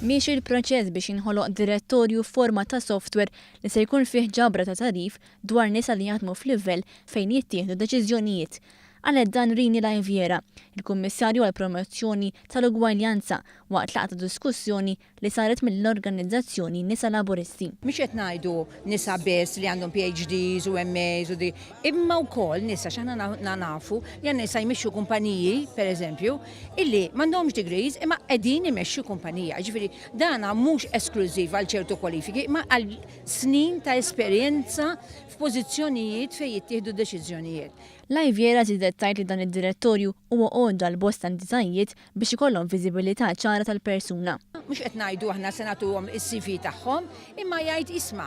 Miex il-proċess biex jinħoloq direttorju forma ta' software li se jkun fih ġabra ta' tarif dwar nisa li jaħdmu f'livell fejn jittieħdu deċiżjonijiet. Għalet dan Rini Lajvjera, il-Kummissarju għall-Promozzjoni tal-Ugwaljanza waqt laqgħa diskussjoni li saret mill-organizzazzjoni Nisa Laburisti. Mhux qed ngħidu nisa biss li għandhom PhDs u MAs u di, imma wkoll nisa x'aħna nafu li għandna nisa jmexxu kumpaniji, pereżempju, illi m'għandhomx degrees imma qegħdin imexxu kumpanija. Ġifieri dan mhux esklużiv għal ċertu kwalifiki, imma għal snin ta' esperjenza f'pożizzjonijiet fejn jittieħdu deċiżjonijiet. Lajvjera żiedet tgħid li dan id-direttorju huwa għodda l-bosta ndiżajjiet biex ikollhom viżibilità ċara tal-persuna. Mhux qed ngħidu aħna se nagħtuhom is-CV tagħhom, imma jgħid isma'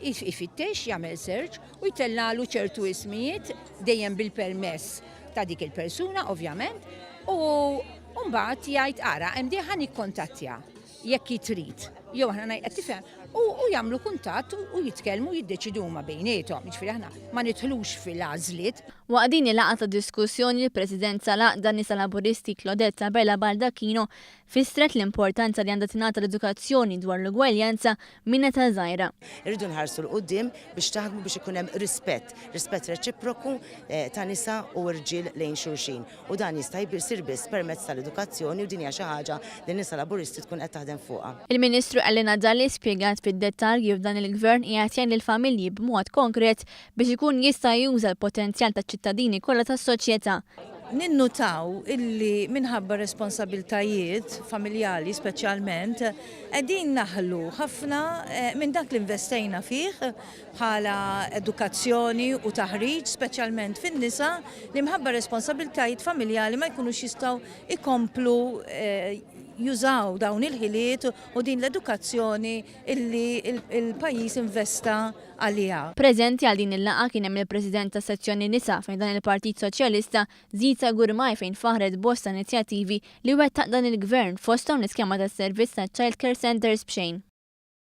ifittex jagħmel search u jtellalu ċertu ismijiet dejjem bil-permess ta' dik il-persuna ovvjament u mbagħad jgħid ara hemm dejjem ħa nikkontattja jekk jitrid. Jew aħna ngħid tifhem u jagħmlu kuntatt u jitkellmu jiddeċidu huma bejniethom. Jiġifieri aħna ma nidħlux fil-għażliet. Waqt din il-laqgħa ta' diskussjoni il-Presidenza laqda Nisa Laburisti Klodetta Bella Baldacchino fistret l-importanza li għandha tingħata l-edukazzjoni dwar l-ugwaljanza minn età żgħira. Irridu nħarsu l-qudiem biex taħdmu biex ikun hemm rispett reċiproku ta' nisa u rġiel lejn xulxin. U dan jista' jsir biss permezz tal-edukazzjoni u din hija xi ħaġa li Nisa Laburisti tkun qed taħdem fuqha. Il-Ministru Elena Dalli spjegat fid-dettalji f'dan il-Gvern qiegħed jgħin lill-familji b'mod konkret biex ikun jista' juża l-potenzjal taċ-ċittadini kollha tas-soċjetà. Ninnutaw illi minħabba responsabiltajiet familjali speċjalment qegħdin naħlu ħafna minn dak li investejna fih bħala edukazzjoni u taħriġ speċjalment fin-nisa li minħabba responsabiltajiet familjali ma jkunux jistgħu ikomplu jużaw dawn il-ħiliet u din l-edukazzjoni illi il-pajjiż investa għaliha. Preżenti għal din il-laqgħa kien hemm il-President tas-Sezzjoni Nisa fejn dan il-Partit Soċjalista Zita Gurmaj fejn faħret bosta inizjattivi li wettaq dan il-Gvern fosthom l-iskema tas-servizz ta' Child Care Centers b'xejn.